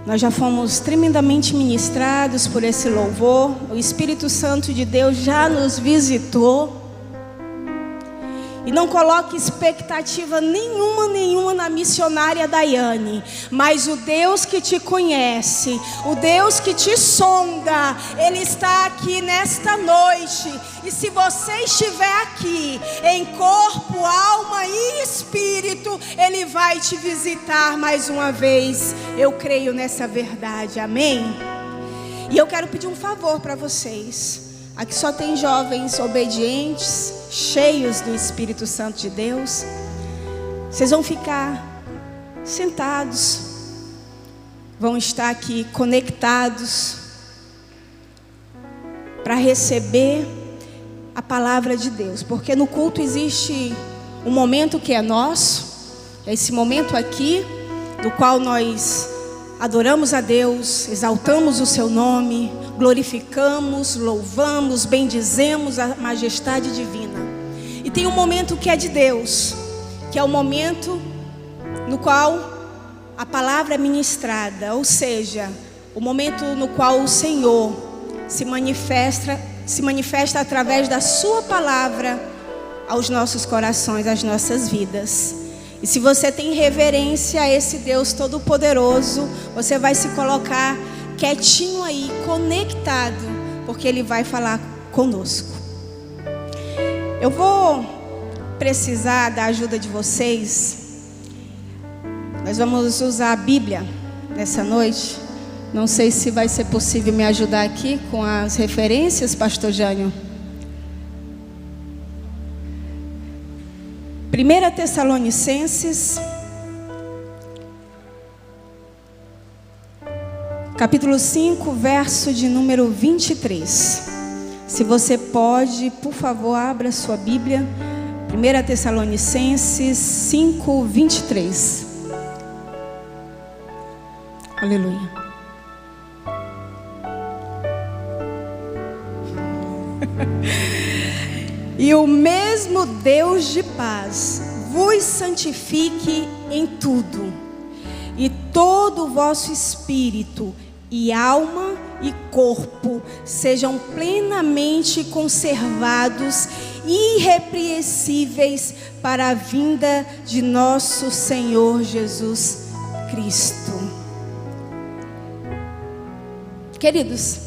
Nós já fomos tremendamente ministrados por esse louvor. O Espírito Santo de Deus já nos visitou. E não coloque expectativa nenhuma na missionária Daiane. Mas o Deus que te conhece, o Deus que te sonda, Ele está aqui nesta noite. E se você estiver aqui em corpo, alma e espírito, Ele vai te visitar mais uma vez. Eu creio nessa verdade, amém? E eu quero pedir um favor para vocês. Aqui só tem jovens obedientes, cheios do Espírito Santo de Deus. Vocês vão ficar sentados, vão estar aqui conectados para receber a palavra de Deus. Porque no culto existe um momento que é nosso, é esse momento aqui, do qual nós adoramos a Deus, exaltamos o seu nome, glorificamos, louvamos, bendizemos a majestade divina. E tem um momento que é de Deus, que é o momento no qual a palavra é ministrada, ou seja, o momento no qual o Senhor se manifesta através da sua palavra aos nossos corações, às nossas vidas. E se você tem reverência a esse Deus Todo-Poderoso, você vai se colocar quietinho aí, conectado, porque Ele vai falar conosco. Eu vou precisar da ajuda de vocês. Nós vamos usar a Bíblia nessa noite. Não sei se vai ser possível me ajudar aqui com as referências, pastor Jânio. 1 Tessalonicenses, capítulo 5, verso de número 23. Se você pode, por favor, abra sua Bíblia. 1 Tessalonicenses 5, 23. Aleluia. E o mesmo Deus de paz vos santifique em tudo, e todo o vosso espírito e alma e corpo sejam plenamente conservados, irrepreensíveis para a vinda de nosso Senhor Jesus Cristo. Queridos,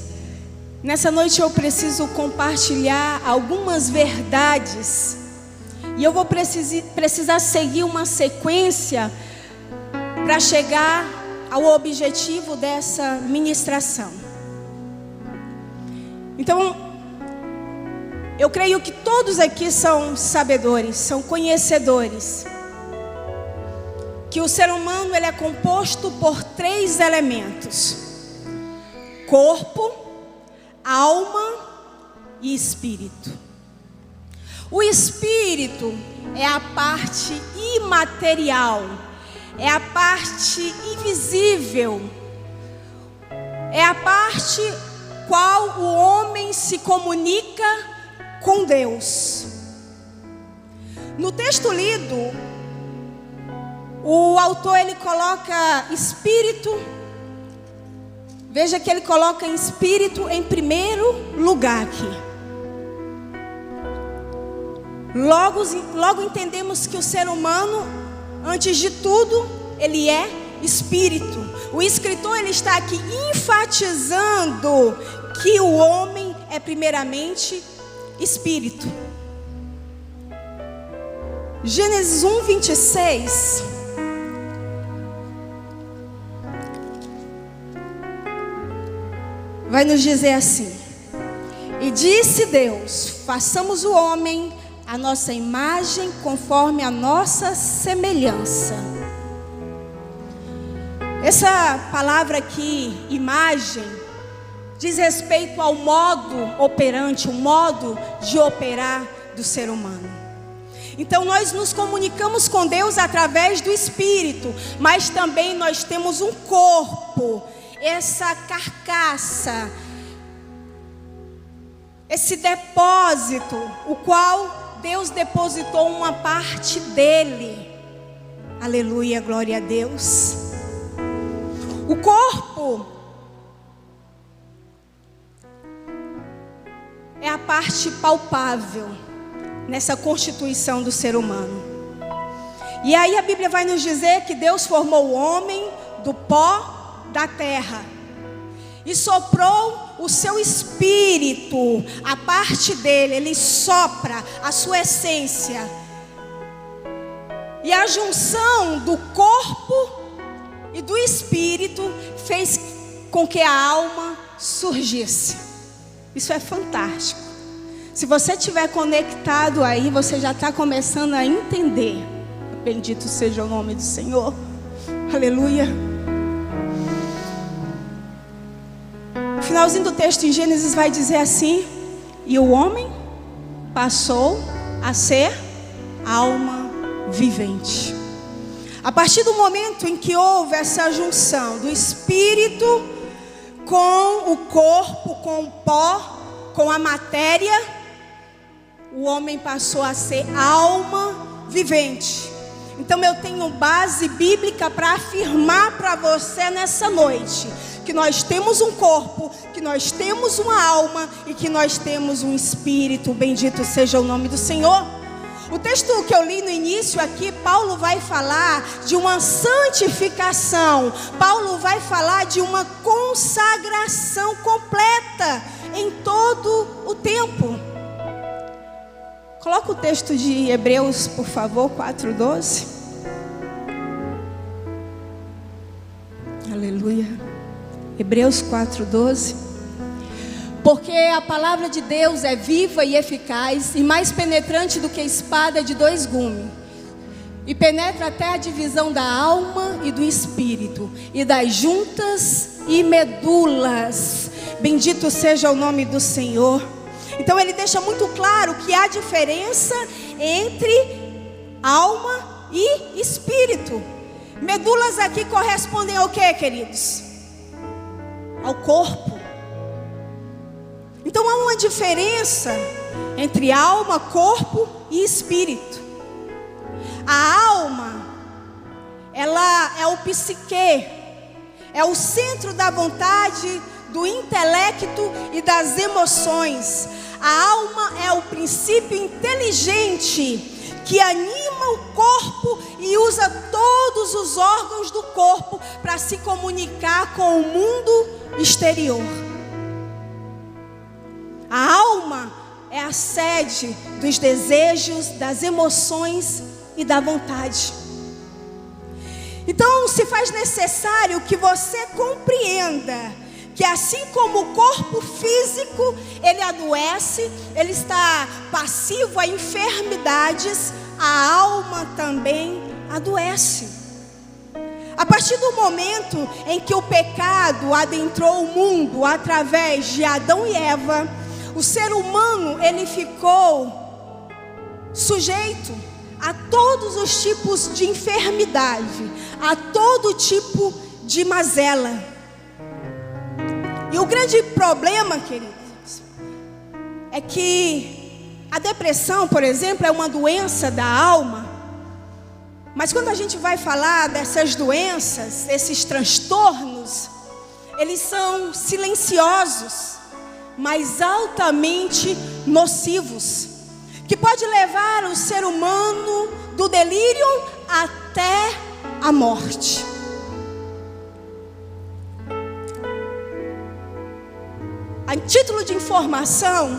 nessa noite eu preciso compartilhar algumas verdades, e eu vou precisar seguir uma sequência para chegar ao objetivo dessa ministração. Então, eu creio que todos aqui são sabedores, são conhecedores, que o ser humano ele é composto por 3 elementos: corpo, alma e espírito. O espírito é a parte imaterial, é a parte invisível, é a parte qual o homem se comunica com Deus. No texto lido, o autor ele coloca espírito. Veja que ele coloca espírito em primeiro lugar aqui. Logo entendemos que o ser humano, antes de tudo, ele é espírito. O escritor ele está aqui enfatizando que o homem é primeiramente espírito. Gênesis 1, 26. Vai nos dizer assim: e disse Deus, façamos o homem a nossa imagem, conforme a nossa semelhança. Essa palavra aqui, imagem, diz respeito ao modo operante, o modo de operar do ser humano. Então nós nos comunicamos com Deus através do Espírito, mas também nós temos um corpo, essa carcaça, esse depósito, o qual Deus depositou uma parte dele. Aleluia, glória a Deus. O corpo corpo é a parte palpável nessa constituição do ser humano. E aí a Bíblia vai nos dizer que Deus formou o homem do pó da terra e soprou o seu espírito, a parte dele, ele sopra a sua essência. E a junção do corpo e do espírito fez com que a alma surgisse. Isso é fantástico. Se você estiver conectado aí, você já está começando a entender. Bendito seja o nome do Senhor. Aleluia. O finalzinho do texto em Gênesis vai dizer assim: e o homem passou a ser alma vivente. A partir do momento em que houve essa junção do espírito com o corpo, com o pó, com a matéria, o homem passou a ser alma vivente. Então eu tenho base bíblica para afirmar para você nessa noite que nós temos um corpo, que nós temos uma alma e que nós temos um espírito. Bendito seja o nome do Senhor. O texto que eu li no início aqui, Paulo vai falar de uma santificação. Paulo vai falar de uma consagração completa em todo o tempo. Coloca o texto de Hebreus, por favor, 4:12. Aleluia. Hebreus 4:12. Porque a palavra de Deus é viva e eficaz e mais penetrante do que espada de dois gumes, e penetra até a divisão da alma e do espírito, e das juntas e medulas. Bendito seja o nome do Senhor. Então ele deixa muito claro que há diferença entre alma e espírito. Medulas aqui correspondem ao que, queridos? Ao corpo. Então há uma diferença entre alma, corpo e espírito. A alma, ela é o psique, é o centro da vontade, do intelecto e das emoções. A alma é o princípio inteligente que anima o corpo e usa todos os órgãos do corpo para se comunicar com o mundo exterior. A alma é a sede dos desejos, das emoções e da vontade. Então se faz necessário que você compreenda que assim como o corpo físico, ele adoece, ele está passivo a enfermidades, a alma também adoece. A partir do momento em que o pecado adentrou o mundo através de Adão e Eva, o ser humano, ele ficou sujeito a todos os tipos de enfermidade, a todo tipo de mazela. E o grande problema, queridos, é que a depressão, por exemplo, é uma doença da alma. Mas quando a gente vai falar dessas doenças, esses transtornos, eles são silenciosos, mas altamente nocivos, que pode levar o ser humano do delírio até a morte. A título de informação,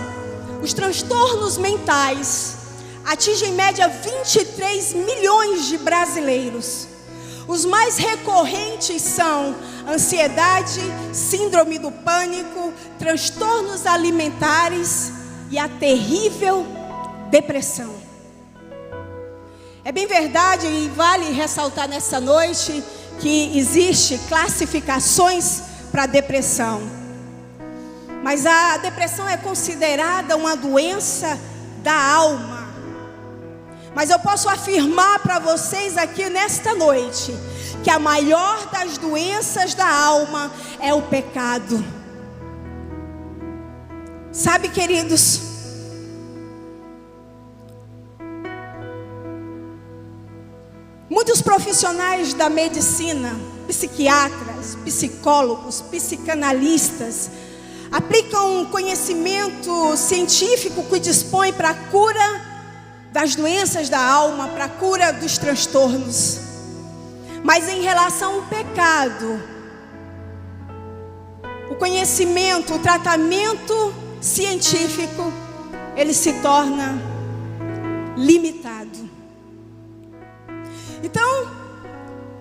os transtornos mentais atingem em média 23 milhões de brasileiros. Os mais recorrentes são ansiedade, síndrome do pânico, transtornos alimentares e a terrível depressão. É bem verdade e vale ressaltar nessa noite que existe classificações para a depressão. Mas a depressão é considerada uma doença da alma. Mas eu posso afirmar para vocês aqui nesta noite que a maior das doenças da alma é o pecado. Sabe, queridos, muitos profissionais da medicina psiquiatras, psicólogos, psicanalistas aplicam um conhecimento científico que dispõe para a cura das doenças da alma, para a cura dos transtornos. Mas em relação ao pecado, o conhecimento, o tratamento científico, ele se torna limitado. Então,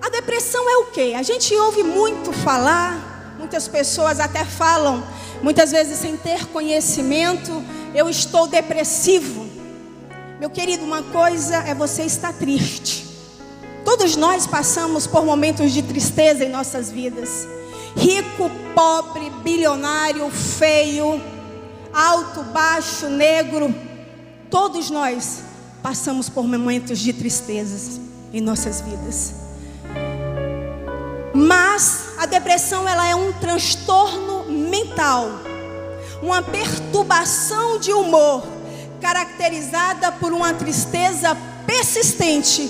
a depressão é o quê? A gente ouve muito falar, muitas pessoas até falam, muitas vezes sem ter conhecimento: eu estou depressivo. Meu querido, uma coisa é você estar triste. Todos nós passamos por momentos de tristeza em nossas vidas. Rico, pobre, bilionário, feio, alto, baixo, negro, todos nós passamos por momentos de tristezas em nossas vidas. Mas a depressão, ela é um transtorno mental, uma perturbação de humor, caracterizada por uma tristeza persistente,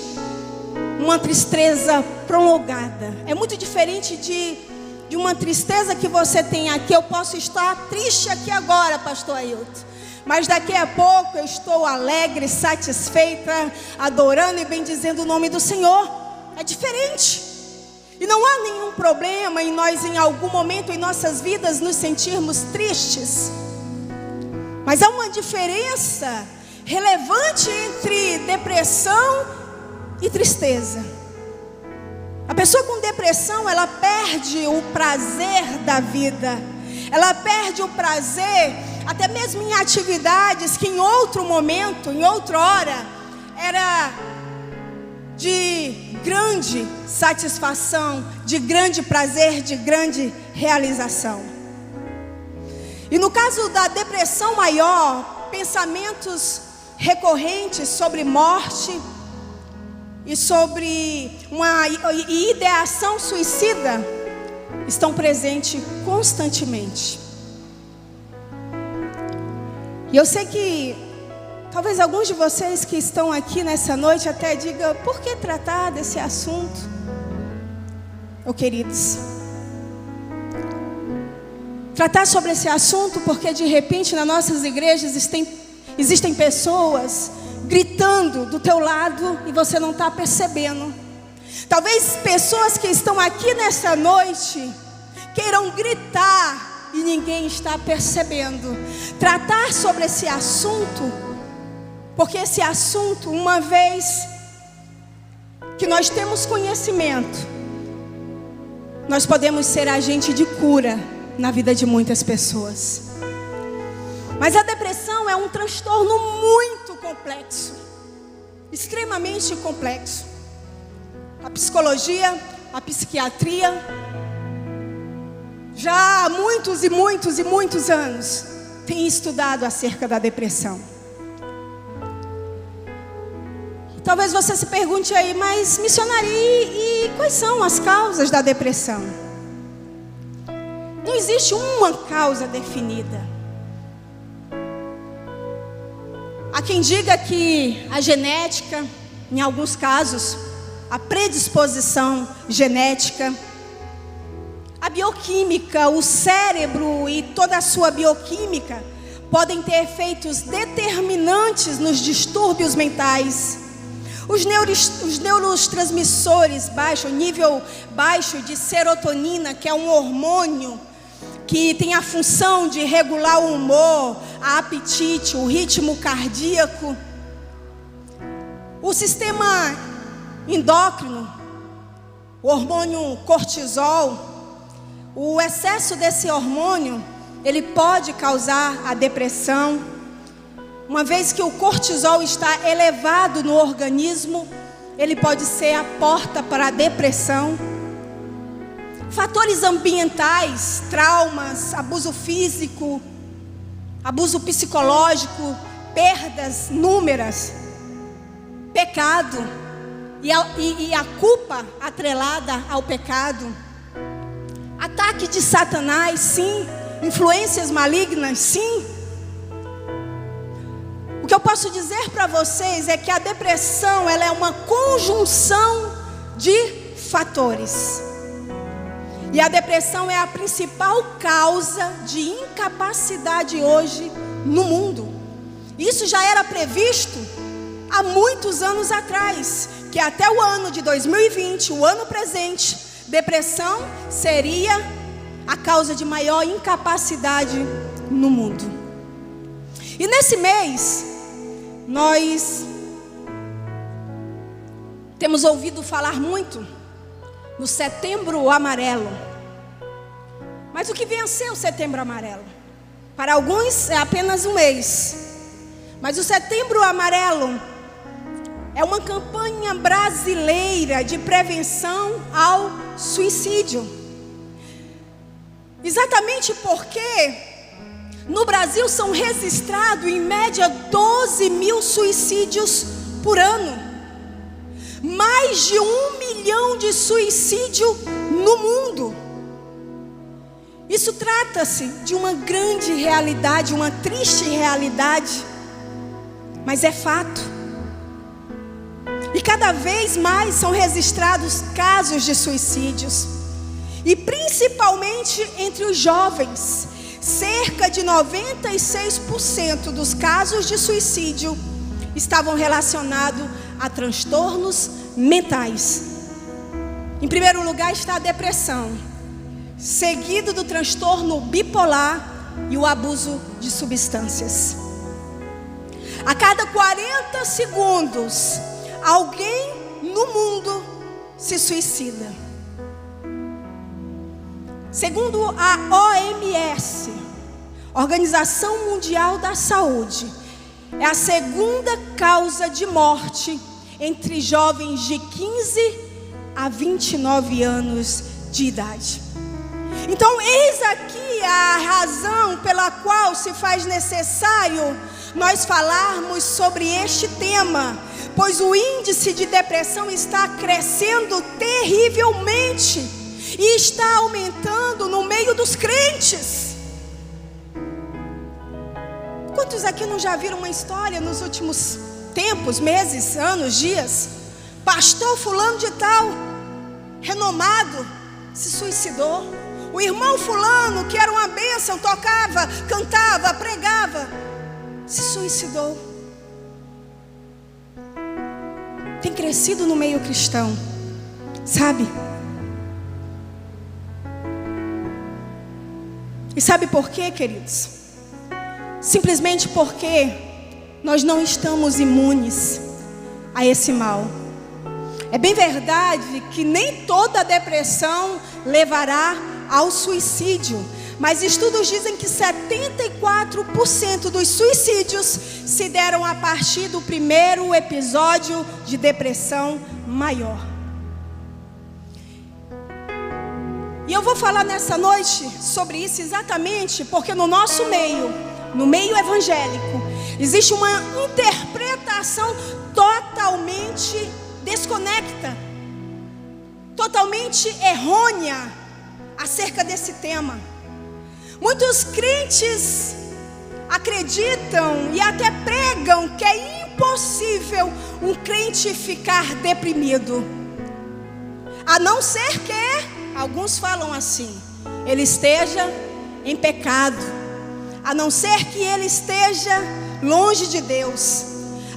uma tristeza prolongada. É muito diferente de uma tristeza que você tem aqui. Eu posso estar triste aqui agora, pastor Ailton, mas daqui a pouco eu estou alegre, satisfeita, adorando e bendizendo o nome do Senhor. É diferente. E não há nenhum problema em nós, em algum momento em nossas vidas, nos sentirmos tristes. Mas há uma diferença relevante entre depressão e tristeza. A pessoa com depressão, ela perde o prazer da vida. Ela perde o prazer até mesmo em atividades que em outro momento, em outra hora, era de grande satisfação, de grande prazer, de grande realização. E no caso da depressão maior, pensamentos recorrentes sobre morte e sobre uma ideação suicida estão presentes constantemente. E eu sei que talvez alguns de vocês que estão aqui nessa noite até digam: por que tratar desse assunto? Oh, queridos, tratar sobre esse assunto porque de repente nas nossas igrejas existem pessoas gritando do teu lado e você não está percebendo. Talvez pessoas que estão aqui nessa noite queiram gritar e ninguém está percebendo. Tratar sobre esse assunto, porque esse assunto, uma vez que nós temos conhecimento, nós podemos ser agente de cura na vida de muitas pessoas. Mas a depressão é um transtorno muito complexo, extremamente complexo. A psicologia, a psiquiatria, já há muitos e muitos e muitos anos, tem estudado acerca da depressão. Talvez você se pergunte aí: mas missionária, e quais são as causas da depressão? Não existe uma causa definida. Há quem diga que a genética, em alguns casos, a predisposição genética, a bioquímica, o cérebro e toda a sua bioquímica podem ter efeitos determinantes nos distúrbios mentais. Os neurotransmissores baixos, nível baixo de serotonina, que é um hormônio que tem a função de regular o humor, a apetite, o ritmo cardíaco. O sistema endócrino, o hormônio cortisol, o excesso desse hormônio, ele pode causar a depressão. Uma vez que o cortisol está elevado no organismo, ele pode ser a porta para a depressão. Fatores ambientais, traumas, abuso físico, abuso psicológico, perdas inúmeras, pecado e a culpa atrelada ao pecado, ataque de Satanás, sim, influências malignas, sim. O que eu posso dizer para vocês é que a depressão, ela é uma conjunção de fatores. E a depressão é a principal causa de incapacidade hoje no mundo. Isso já era previsto há muitos anos atrás, que até o ano de 2020, o ano presente, depressão seria a causa de maior incapacidade no mundo. E nesse mês, nós temos ouvido falar muito no Setembro Amarelo. Mas o que vem a ser o Setembro Amarelo? Para alguns é apenas um mês. Mas o Setembro Amarelo é uma campanha brasileira de prevenção ao suicídio. Exatamente porque no Brasil são registrados em média 12 mil suicídios por ano. Mais de 1 milhão de suicídio no mundo. Isso trata-se de uma grande realidade, uma triste realidade, mas é fato. E cada vez mais são registrados casos de suicídios, e principalmente entre os jovens. Cerca de 96% dos casos de suicídio estavam relacionados a transtornos mentais. Em primeiro lugar está a depressão, seguido do transtorno bipolar e o abuso de substâncias. A cada 40 segundos, alguém no mundo se suicida. Segundo a OMS, Organização Mundial da Saúde, é a segunda causa de morte entre jovens de 15 a 29 anos de idade. Então, eis aqui a razão pela qual se faz necessário nós falarmos sobre este tema, pois o índice de depressão está crescendo terrivelmente e está aumentando no meio dos crentes. Quantos aqui não já viram uma história nos últimos tempos, meses, anos, dias? Pastor fulano de tal, renomado, se suicidou. O irmão fulano, que era uma bênção, tocava, cantava, pregava, se suicidou. Tem crescido no meio cristão, sabe? E sabe por quê, queridos? Simplesmente porque nós não estamos imunes a esse mal. É bem verdade que nem toda depressão levará ao suicídio, mas estudos dizem que 74% dos suicídios se deram a partir do primeiro episódio de depressão maior. E eu vou falar nessa noite sobre isso exatamente porque no nosso meio, no meio evangélico, existe uma interpretação totalmente desconecta, totalmente errônea acerca desse tema. Muitos crentes acreditam e até pregam que é impossível um crente ficar deprimido, a não ser que, alguns falam assim, ele esteja em pecado, a não ser que ele esteja longe de Deus.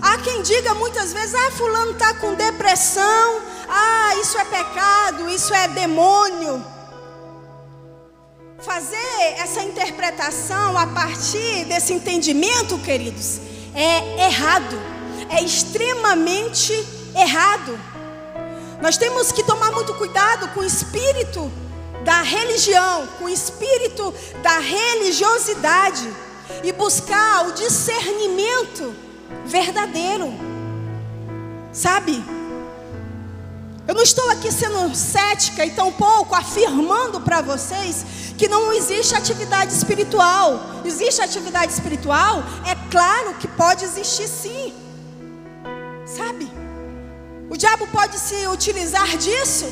Há quem diga muitas vezes, fulano está com depressão, isso é pecado, isso é demônio. Fazer essa interpretação a partir desse entendimento, queridos, é errado, é extremamente errado. Nós temos que tomar muito cuidado com o espírito da religião, com o espírito da religiosidade e buscar o discernimento verdadeiro, sabe? Eu não estou aqui sendo cética e tampouco afirmando para vocês que não existe atividade espiritual. Existe atividade espiritual? É claro que pode existir sim, sabe? O diabo pode se utilizar disso?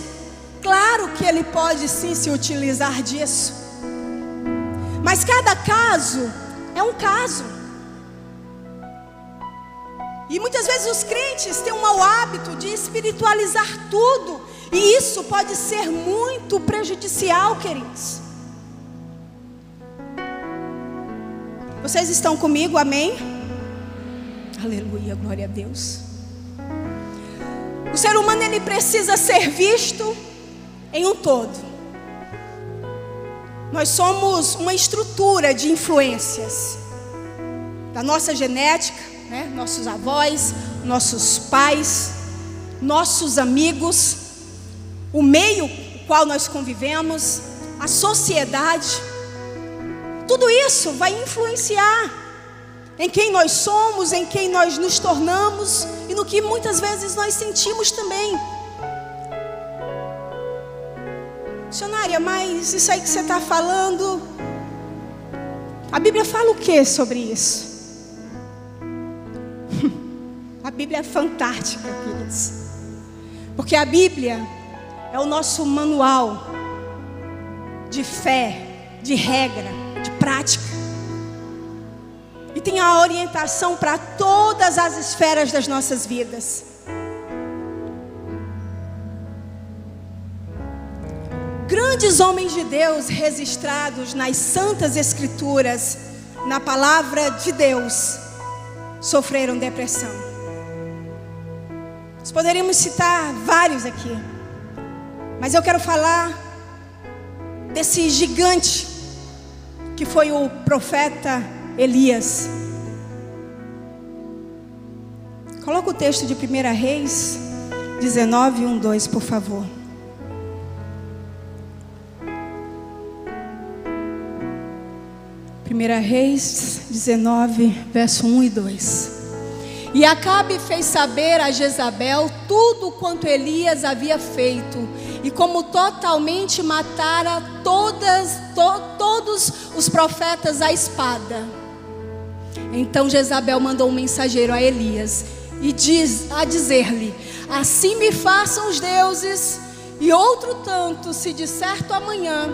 Claro que ele pode sim se utilizar disso. Mas cada caso é um caso. E muitas vezes os crentes têm um mau hábito de espiritualizar tudo E isso pode ser muito prejudicial, queridos. Vocês estão comigo? Amém? Aleluia, glória a Deus. O ser humano, ele precisa ser visto em um todo. Nós somos uma estrutura de influências da nossa genética, né? Nossos avós, nossos pais, nossos amigos, o meio no qual nós convivemos, a sociedade. Tudo isso vai influenciar em quem nós somos, em quem nós nos tornamos e no que muitas vezes nós sentimos também. Missionária, mas isso aí que você está falando, a Bíblia fala o que sobre isso? A Bíblia é fantástica, queridos, porque a Bíblia é o nosso manual de fé, de regra, de prática, e tem a orientação para todas as esferas das nossas vidas. Grandes homens de Deus registrados nas Santas Escrituras, na palavra de Deus, sofreram depressão. Nós poderíamos citar vários aqui, mas eu quero falar desse gigante que foi o profeta Elias. Coloca o texto de 1 Reis 19, 1, 2, por favor. Reis 19, verso 1 e 2. E Acabe fez saber a Jezabel tudo quanto Elias havia feito, e como totalmente matara todos os profetas à espada. Então Jezabel mandou um mensageiro a Elias e dizer-lhe: assim me façam os deuses, e outro tanto, se de certo amanhã,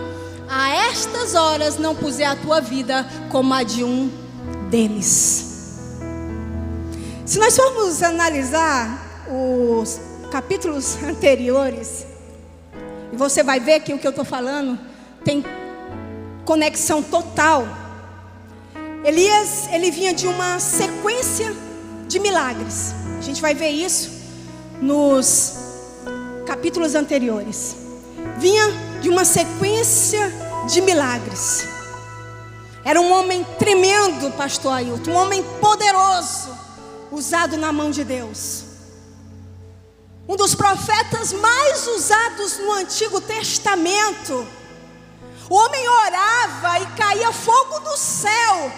a estas horas, não puser a tua vida como a de um deles. Se nós formos analisar os capítulos anteriores, e você vai ver que o que eu estou falando tem conexão total. Elias, ele vinha de uma sequência de milagres. A gente vai ver isso nos capítulos anteriores. Vinha de uma sequência de milagres. Era um homem tremendo, pastor Ailton, um homem poderoso, usado na mão de Deus. Um dos profetas mais usados no Antigo Testamento. O homem orava e caía fogo do céu.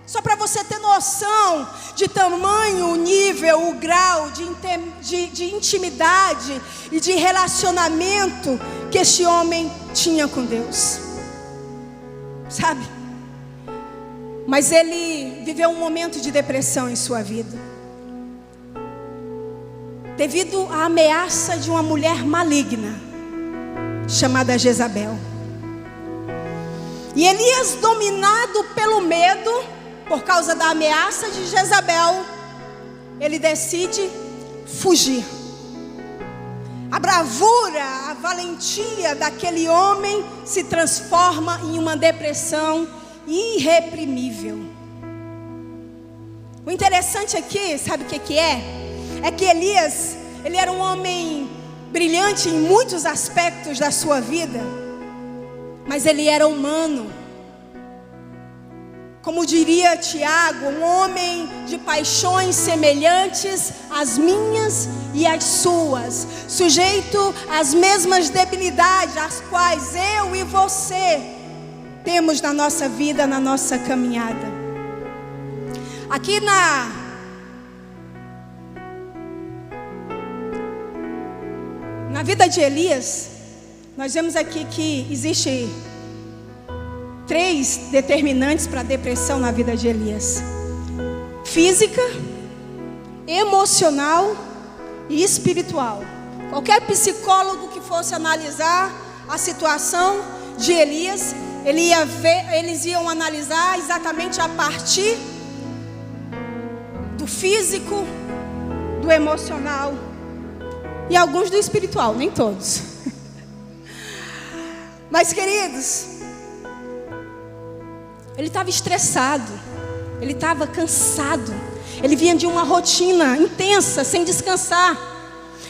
Só para você ter noção de tamanho, o nível, o grau de intimidade e de relacionamento que este homem tinha com Deus. Sabe? Mas ele viveu um momento de depressão em sua vida, devido à ameaça de uma mulher maligna, chamada Jezabel. E Elias, dominado pelo medo, por causa da ameaça de Jezabel, ele decide fugir. A bravura, a valentia daquele homem se transforma em uma depressão irreprimível. O interessante aqui, sabe o que é? É que Elias, ele era um homem brilhante em muitos aspectos da sua vida, mas ele era humano. Como diria Tiago, um homem de paixões semelhantes às minhas e às suas, sujeito às mesmas debilidades, as quais eu e você temos na nossa vida, na nossa caminhada. Aqui na vida de Elias, nós vemos aqui que existe 3 determinantes para a depressão na vida de Elias: física, emocional e espiritual. Qualquer psicólogo que fosse analisar a situação de Elias, eles iam analisar exatamente a partir do físico, do emocional e alguns do espiritual, nem todos. Mas, queridos, ele estava estressado, ele estava cansado, ele vinha de uma rotina intensa, sem descansar.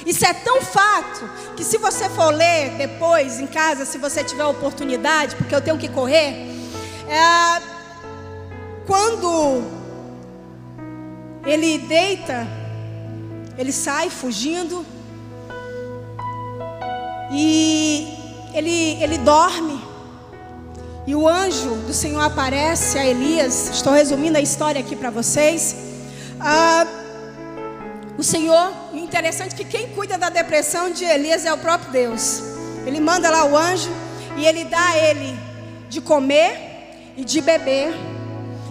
Isso é tão fato que, se você for ler depois em casa, se você tiver oportunidade, porque eu tenho que correr, quando ele deita, ele sai fugindo e ele dorme. E o anjo do Senhor aparece a Elias. Estou resumindo a história aqui para vocês. O Senhor, interessante que quem cuida da depressão de Elias é o próprio Deus. Ele manda lá o anjo e ele dá a ele de comer e de beber,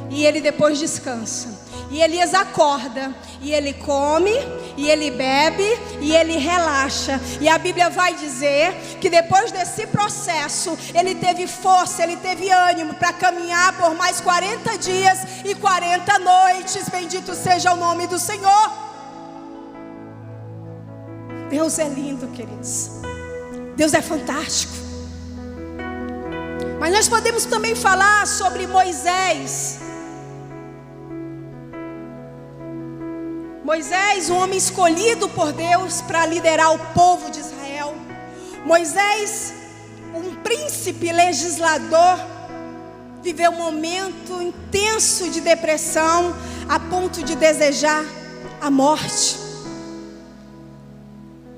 e ele depois descansa. E Elias acorda, e ele come, e ele bebe, e ele relaxa. E a Bíblia vai dizer que depois desse processo, ele teve força, ele teve ânimo para caminhar por mais 40 dias e 40 noites. Bendito seja o nome do Senhor. Deus é lindo, queridos. Deus é fantástico. Mas nós podemos também falar sobre Moisés. Moisés, um homem escolhido por Deus para liderar o povo de Israel. Moisés, um príncipe legislador, viveu um momento intenso de depressão, a ponto de desejar a morte.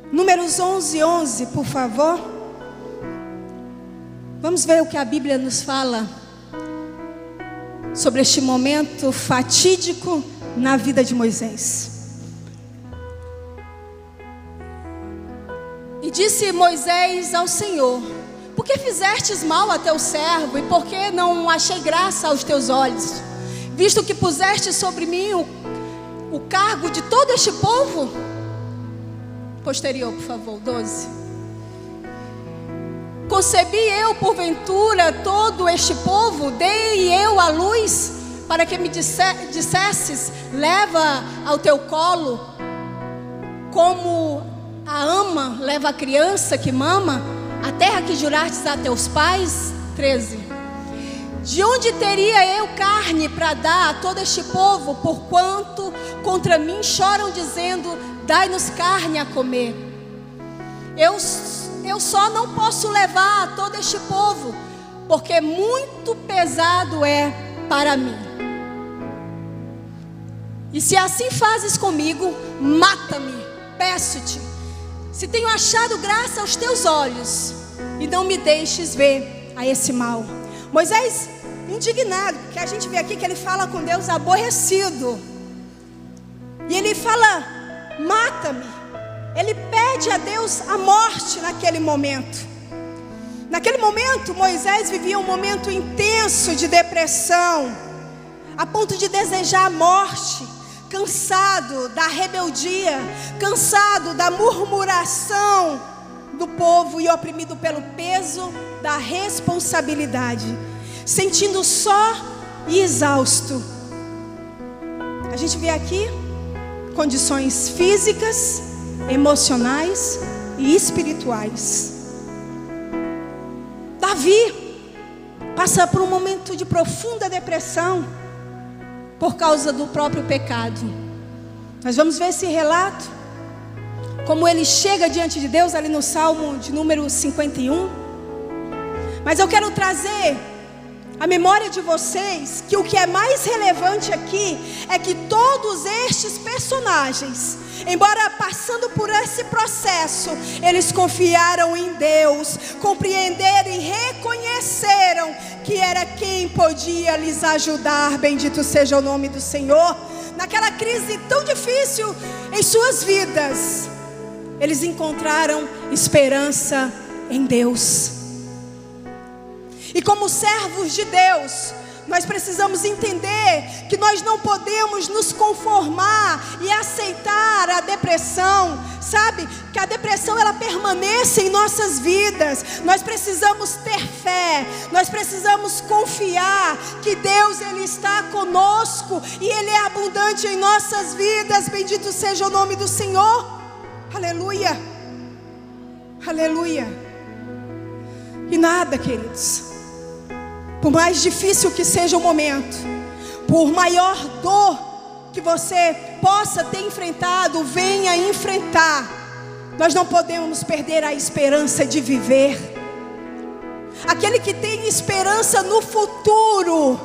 Números 11:11, por favor. Vamos ver o que a Bíblia nos fala sobre este momento fatídico na vida de Moisés. E disse Moisés ao Senhor: por que fizestes mal a teu servo? E por que não achei graça aos teus olhos? Visto que puseste sobre mim o cargo de todo este povo. Posterior, por favor, 12. Concebi eu porventura todo este povo? Dei eu à luz para que me dissesses: leva ao teu colo, como a ama leva a criança que mama, a terra que jurastes a teus pais. 13. De onde teria eu carne para dar a todo este povo, porquanto contra mim choram dizendo: dai-nos carne a comer? Eu só não posso levar a todo este povo, porque muito pesado é para mim. E se assim fazes comigo, mata-me, peço-te, se tenho achado graça aos teus olhos, e não me deixes ver a esse mal. Moisés, indignado, porque a gente vê aqui que ele fala com Deus aborrecido. E ele fala: mata-me. Ele pede a Deus a morte naquele momento. Naquele momento, Moisés vivia um momento intenso de depressão, a ponto de desejar a morte. Cansado da rebeldia, cansado da murmuração do povo e oprimido pelo peso da responsabilidade, sentindo só e exausto. A gente vê aqui condições físicas, emocionais e espirituais. Davi passa por um momento de profunda depressão por causa do próprio pecado. Nós vamos ver esse relato, como ele chega diante de Deus ali no Salmo de número 51. Mas eu quero trazer a memória de vocês que o que é mais relevante aqui é que todos estes personagens, embora passando por esse processo, eles confiaram em Deus, compreenderam e reconheceram que era quem podia lhes ajudar. Bendito seja o nome do Senhor. Naquela crise tão difícil em suas vidas, eles encontraram esperança em Deus. E como servos de Deus, nós precisamos entender que nós não podemos nos conformar e aceitar a depressão, sabe? Que a depressão ela permanece em nossas vidas. Nós precisamos ter fé, nós precisamos confiar que Deus ele está conosco e Ele é abundante em nossas vidas. Bendito seja o nome do Senhor. Aleluia. Aleluia. E nada, queridos, por mais difícil que seja o momento, por maior dor que você possa ter enfrentado, venha enfrentar, nós não podemos perder a esperança de viver. Aquele que tem esperança no futuro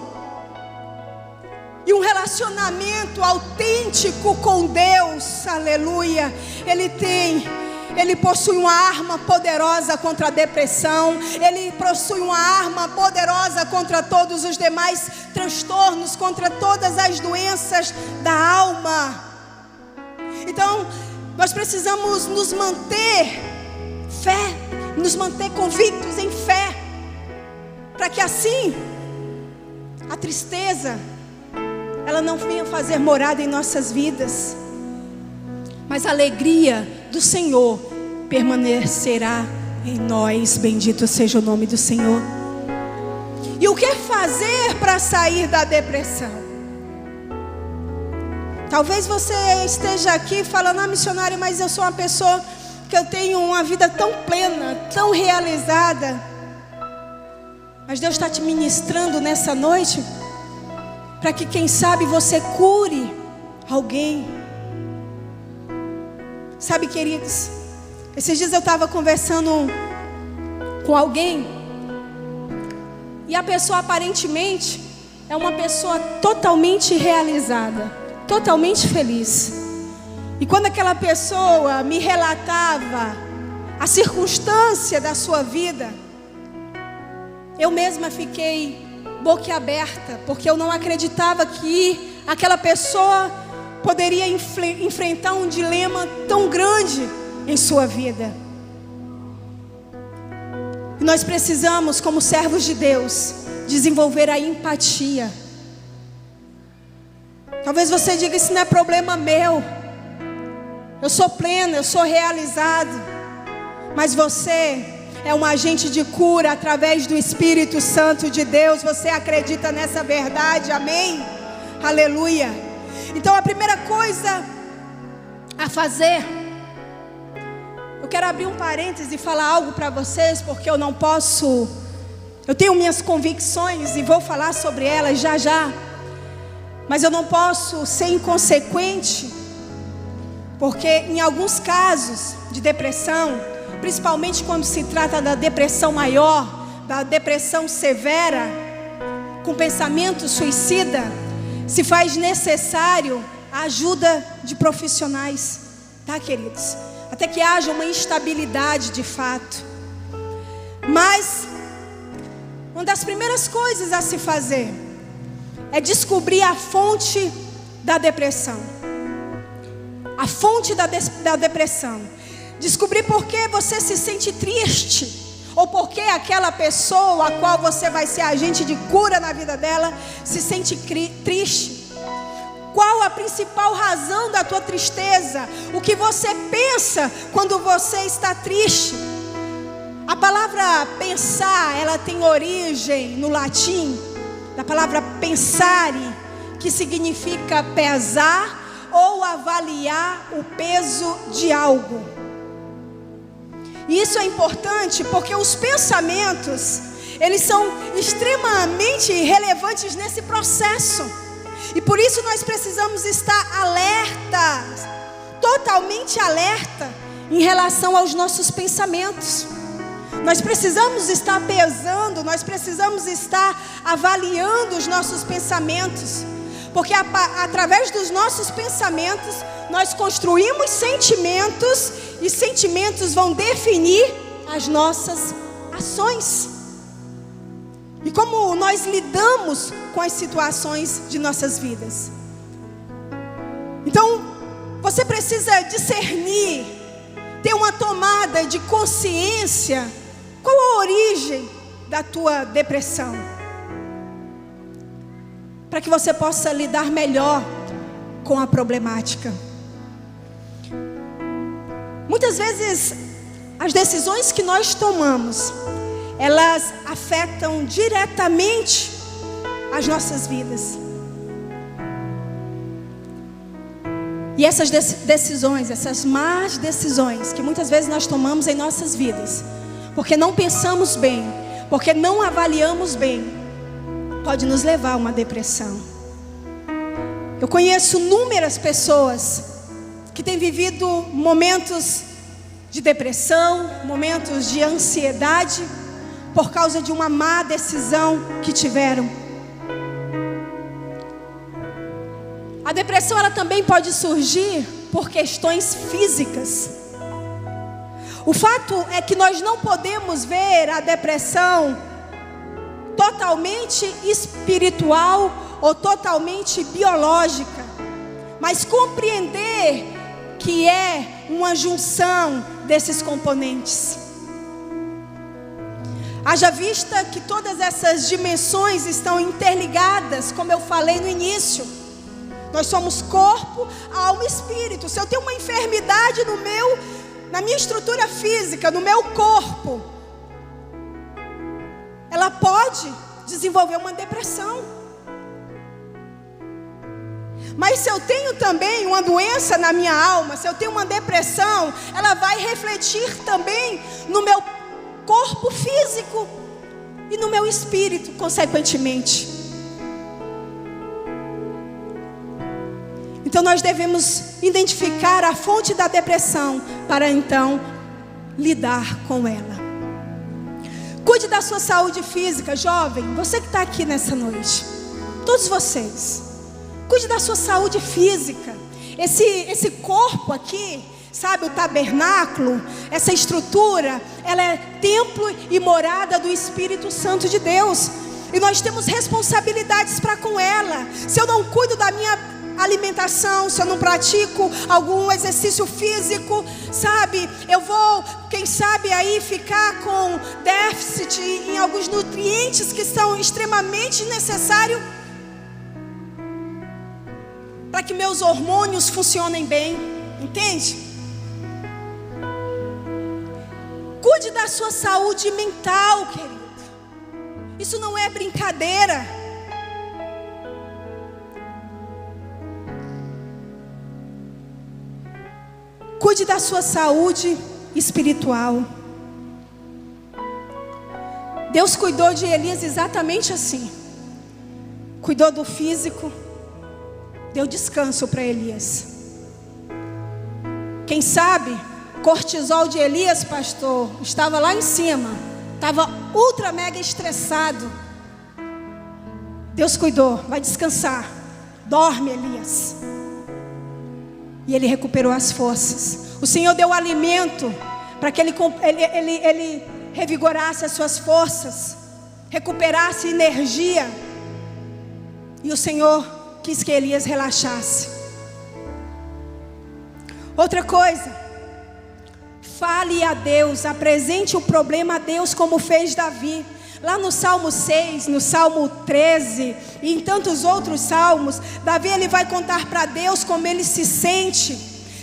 e um relacionamento autêntico com Deus, aleluia, ele possui uma arma poderosa contra a depressão, ele possui uma arma poderosa contra todos os demais transtornos, contra todas as doenças da alma. Então, nós precisamos nos manter convictos em fé, para que assim, a tristeza, ela não venha fazer morada em nossas vidas, mas a alegria do Senhor permanecerá em nós. Bendito seja o nome do Senhor. E o que fazer para sair da depressão? Talvez você esteja aqui falando: missionária, mas eu sou uma pessoa que eu tenho uma vida tão plena, tão realizada. Mas Deus está te ministrando nessa noite, para que quem sabe você cure alguém. Sabe, queridos, esses dias eu estava conversando com alguém, e a pessoa aparentemente é uma pessoa totalmente realizada, totalmente feliz. E quando aquela pessoa me relatava a circunstância da sua vida, eu mesma fiquei boquiaberta, porque eu não acreditava que aquela pessoa poderia enfrentar um dilema tão grande em sua vida. E nós precisamos, como servos de Deus, desenvolver a empatia. Talvez você diga: isso não é problema meu, eu sou pleno, eu sou realizado. Mas você é um agente de cura através do Espírito Santo de Deus. Você acredita nessa verdade? Amém? Aleluia. Então a primeira coisa a fazer, eu quero abrir um parêntese e falar algo para vocês, porque eu não posso, eu tenho minhas convicções e vou falar sobre elas já já, mas eu não posso ser inconsequente, porque em alguns casos de depressão, principalmente quando se trata da depressão maior, da depressão severa, com pensamento suicida, se faz necessário a ajuda de profissionais, tá, queridos? Até que haja uma instabilidade de fato. Mas uma das primeiras coisas a se fazer é descobrir a fonte da depressão. A fonte da depressão. Descobrir por que você se sente triste, ou por que aquela pessoa a qual você vai ser agente de cura na vida dela se sente triste. Qual a principal razão da tua tristeza? O que você pensa quando você está triste? A palavra pensar, ela tem origem no latim da palavra pensare, que significa pesar ou avaliar o peso de algo. E isso é importante porque os pensamentos, eles são extremamente relevantes nesse processo. E por isso nós precisamos estar alertas, totalmente alerta em relação aos nossos pensamentos. Nós precisamos estar pesando, nós precisamos estar avaliando os nossos pensamentos. Porque através dos nossos pensamentos, nós construímos sentimentos, e sentimentos vão definir as nossas ações. E como nós lidamos com as situações de nossas vidas. Então, você precisa discernir, ter uma tomada de consciência. Qual a origem da tua depressão? Para que você possa lidar melhor com a problemática. Muitas vezes, as decisões que nós tomamos, elas afetam diretamente as nossas vidas. E essas decisões, essas más decisões que muitas vezes nós tomamos em nossas vidas, porque não pensamos bem, porque não avaliamos bem, pode nos levar a uma depressão. Eu conheço inúmeras pessoas que têm vivido momentos de depressão, momentos de ansiedade, por causa de uma má decisão que tiveram. A depressão, ela também pode surgir por questões físicas. O fato é que nós não podemos ver a depressão totalmente espiritual ou totalmente biológica, mas compreender que é uma junção desses componentes. Haja vista que todas essas dimensões estão interligadas, como eu falei no início. Nós somos corpo, alma e espírito. Se eu tenho uma enfermidade na minha estrutura física, no meu corpo, ela pode desenvolver uma depressão. Mas se eu tenho também uma doença na minha alma, se eu tenho uma depressão, ela vai refletir também no meu corpo físico e no meu espírito, consequentemente. Então nós devemos identificar a fonte da depressão para então lidar com ela. Cuide da sua saúde física, jovem, você que está aqui nessa noite, todos vocês, cuide da sua saúde física. Esse corpo aqui, sabe, o tabernáculo, essa estrutura, ela é templo e morada do Espírito Santo de Deus. E nós temos responsabilidades para com ela. Se eu não cuido da minha alimentação, se eu não pratico algum exercício físico, sabe, eu vou, quem sabe aí ficar com déficit em alguns nutrientes que são extremamente necessários para que meus hormônios funcionem bem, entende? Cuide da sua saúde mental, querido. Isso não é brincadeira. Cuide da sua saúde espiritual. Deus cuidou de Elias exatamente assim. Cuidou do físico, deu descanso para Elias. Quem sabe, cortisol de Elias, pastor, estava lá em cima. Estava ultra mega estressado. Deus cuidou, vai descansar. Dorme, Elias. E ele recuperou as forças. O Senhor deu alimento para que ele revigorasse as suas forças, recuperasse energia. E o Senhor quis que Elias relaxasse. Outra coisa, fale a Deus, apresente o problema a Deus, como fez Davi. Lá no Salmo 6, no Salmo 13 e em tantos outros salmos, Davi ele vai contar para Deus como ele se sente,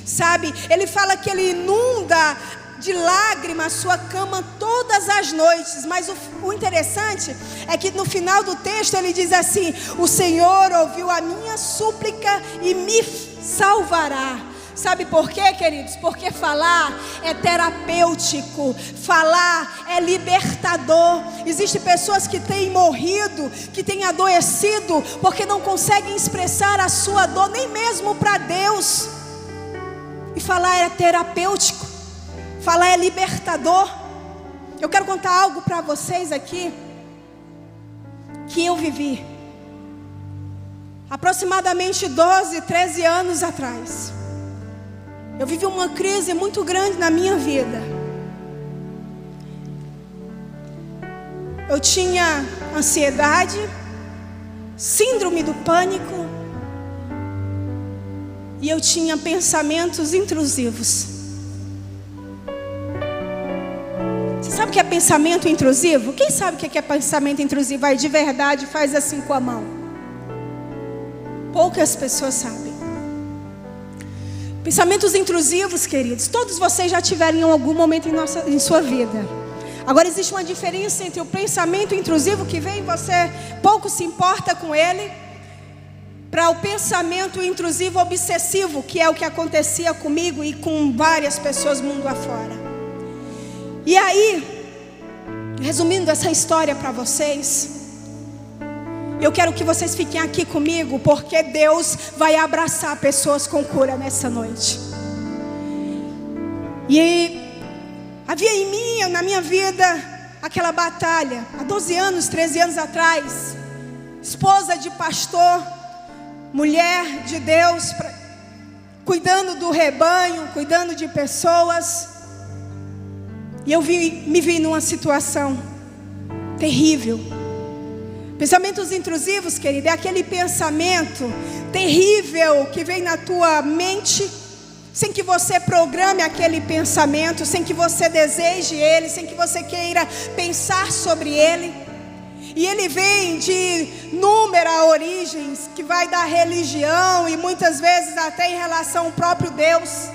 sabe? Ele fala que ele inunda de lágrimas a sua cama todas as noites. Mas o interessante é que no final do texto ele diz assim: o Senhor ouviu a minha súplica e me salvará. Sabe por quê, queridos? Porque falar é terapêutico, falar é libertador. Existem pessoas que têm morrido, que têm adoecido, porque não conseguem expressar a sua dor, nem mesmo para Deus. E falar é terapêutico, falar é libertador. Eu quero contar algo para vocês aqui, que eu vivi aproximadamente 12, 13 anos atrás. Eu vivi uma crise muito grande na minha vida. Eu tinha ansiedade, síndrome do pânico, e eu tinha pensamentos intrusivos. Você sabe o que é pensamento intrusivo? Quem sabe o que é pensamento intrusivo? Aí de verdade faz assim com a mão. Poucas pessoas sabem. Pensamentos intrusivos, queridos, todos vocês já tiveram em algum momento em sua vida. Agora existe uma diferença entre o pensamento intrusivo que vem e você pouco se importa com ele, para o pensamento intrusivo obsessivo, que é o que acontecia comigo e com várias pessoas mundo afora. E aí, resumindo essa história para vocês, eu quero que vocês fiquem aqui comigo, porque Deus vai abraçar pessoas com cura nessa noite. E havia em mim, na minha vida, aquela batalha, há 12 anos, 13 anos atrás, esposa de pastor, mulher de Deus, cuidando do rebanho, cuidando de pessoas. E eu me vi numa situação terrível. Pensamentos intrusivos, querido, é aquele pensamento terrível que vem na tua mente, sem que você programe aquele pensamento, sem que você deseje ele, sem que você queira pensar sobre ele. E ele vem de inúmeras origens, que vai da religião e muitas vezes até em relação ao próprio Deus.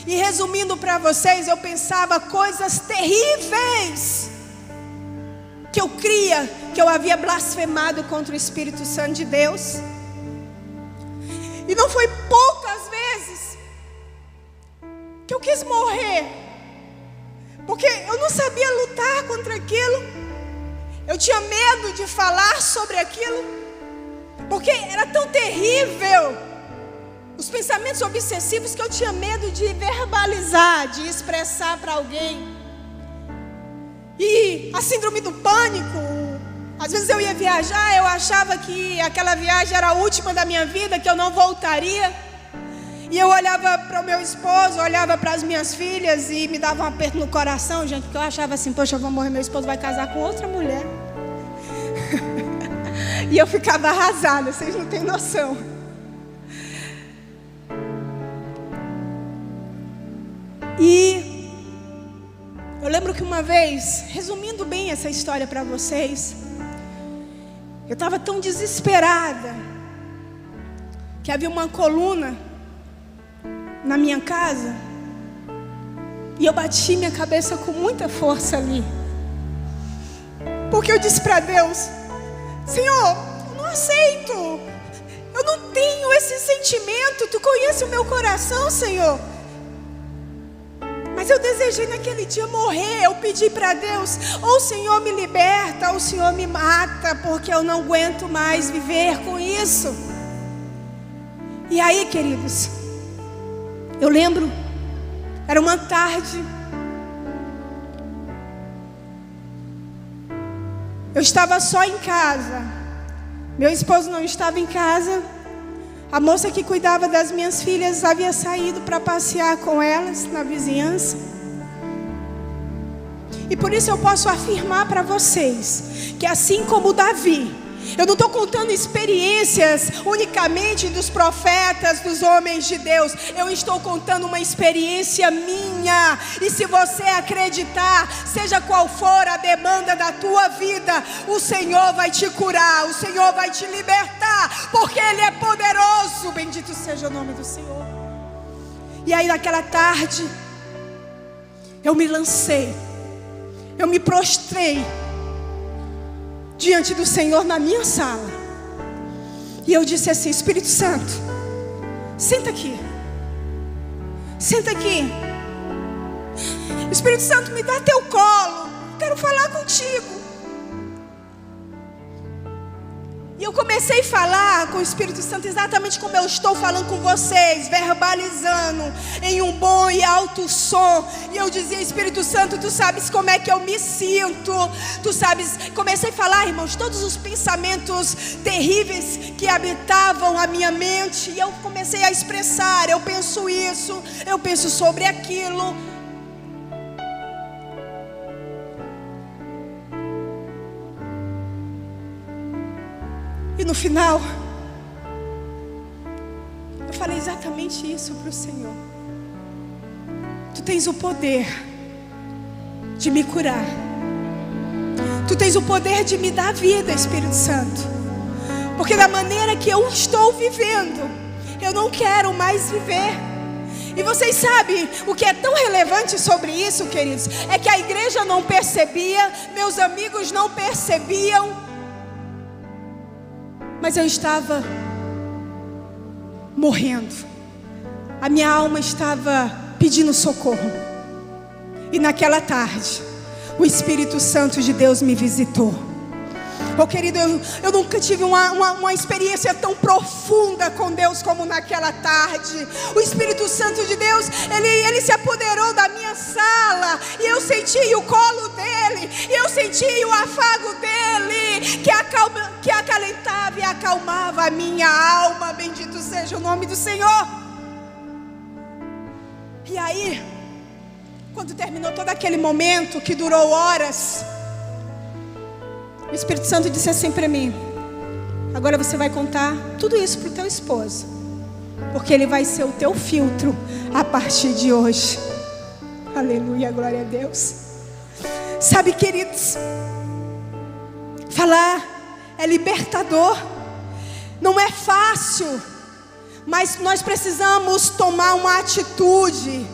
E resumindo para vocês, eu pensava coisas terríveis, que eu cria que eu havia blasfemado contra o Espírito Santo de Deus. E não foi poucas vezes que eu quis morrer, porque eu não sabia lutar contra aquilo. Eu tinha medo de falar sobre aquilo, porque era tão terrível os pensamentos obsessivos, que eu tinha medo de verbalizar, de expressar para alguém. E a síndrome do pânico, às vezes eu ia viajar, eu achava que aquela viagem era a última da minha vida, que eu não voltaria. E eu olhava para o meu esposo, olhava para as minhas filhas e me dava um aperto no coração, gente, porque eu achava assim, poxa, eu vou morrer, meu esposo vai casar com outra mulher. E eu ficava arrasada, vocês não têm noção. E eu lembro que uma vez, resumindo bem essa história para vocês, eu estava tão desesperada, que havia uma coluna na minha casa, e eu bati minha cabeça com muita força ali, porque eu disse para Deus: Senhor, eu não aceito, eu não tenho esse sentimento, Tu conhece o meu coração, Senhor. Mas eu desejei naquele dia morrer. Eu pedi para Deus: ou o Senhor me liberta, ou o Senhor me mata, porque eu não aguento mais viver com isso. E aí, queridos, eu lembro, era uma tarde, eu estava só em casa, meu esposo não estava em casa, a moça que cuidava das minhas filhas havia saído para passear com elas na vizinhança. E por isso eu posso afirmar para vocês, que assim como Davi, eu não estou contando experiências unicamente dos profetas, dos homens de Deus. Eu estou contando uma experiência minha. E se você acreditar, seja qual for a demanda da tua vida, o Senhor vai te curar, o Senhor vai te libertar, porque Ele é poderoso. Bendito seja o nome do Senhor. E aí naquela tarde, eu me lancei, eu me prostrei diante do Senhor na minha sala. E eu disse assim: Espírito Santo, senta aqui. Senta aqui. Espírito Santo, me dá teu colo. Quero falar contigo. E eu comecei a falar com o Espírito Santo exatamente como eu estou falando com vocês, verbalizando em um bom e alto som. E eu dizia: Espírito Santo, Tu sabes como é que eu me sinto. Tu sabes, comecei a falar, irmãos, todos os pensamentos terríveis que habitavam a minha mente. E eu comecei a expressar: eu penso isso, eu penso sobre aquilo. E no final, eu falei exatamente isso para o Senhor: Tu tens o poder de me curar. Tu tens o poder de me dar vida, Espírito Santo. Porque da maneira que eu estou vivendo, eu não quero mais viver. E vocês sabem o que é tão relevante sobre isso, queridos? É que a igreja não percebia, meus amigos não percebiam. Mas eu estava morrendo. A minha alma estava pedindo socorro. E naquela tarde, o Espírito Santo de Deus me visitou. Oh querido, eu nunca tive uma experiência tão profunda com Deus como naquela tarde. O Espírito Santo de Deus, ele se apoderou da minha sala. E eu senti o colo dele, e eu senti o afago dele, que acalentava e acalmava a minha alma. Bendito seja o nome do Senhor. E aí, quando terminou todo aquele momento que durou horas, o Espírito Santo disse assim para mim: agora você vai contar tudo isso para o teu esposo, porque ele vai ser o teu filtro a partir de hoje. Aleluia, glória a Deus. Sabe, queridos, falar é libertador. Não é fácil, mas nós precisamos tomar uma atitude.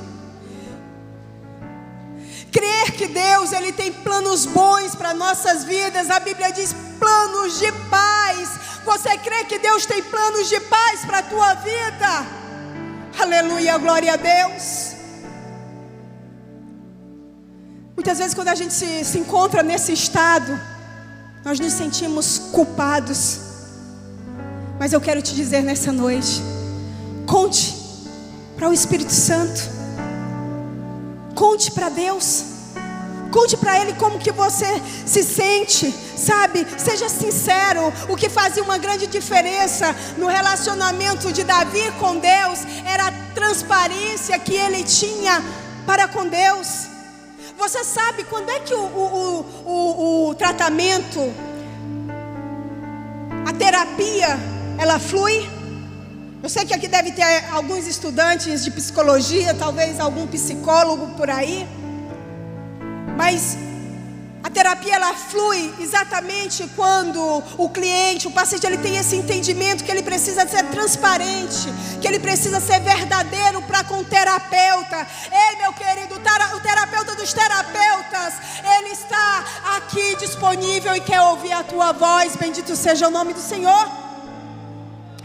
Crer que Deus, Ele tem planos bons para nossas vidas. A Bíblia diz planos de paz. Você crê que Deus tem planos de paz para a tua vida? Aleluia, glória a Deus. Muitas vezes quando a gente se encontra nesse estado, nós nos sentimos culpados. Mas eu quero te dizer nessa noite, conte para o Espírito Santo. Conte para Deus. Conte para Ele como que você se sente, sabe? Seja sincero. O que fazia uma grande diferença no relacionamento de Davi com Deus era a transparência que ele tinha para com Deus. Você sabe quando é que o tratamento, a terapia, ela flui? Eu sei que aqui deve ter alguns estudantes de psicologia, talvez algum psicólogo por aí. Mas a terapia, ela flui exatamente quando o cliente, o paciente, ele tem esse entendimento que ele precisa ser transparente, que ele precisa ser verdadeiro para com o terapeuta. Ei, meu querido, o terapeuta dos terapeutas, ele está aqui disponível e quer ouvir a tua voz. Bendito seja o nome do Senhor.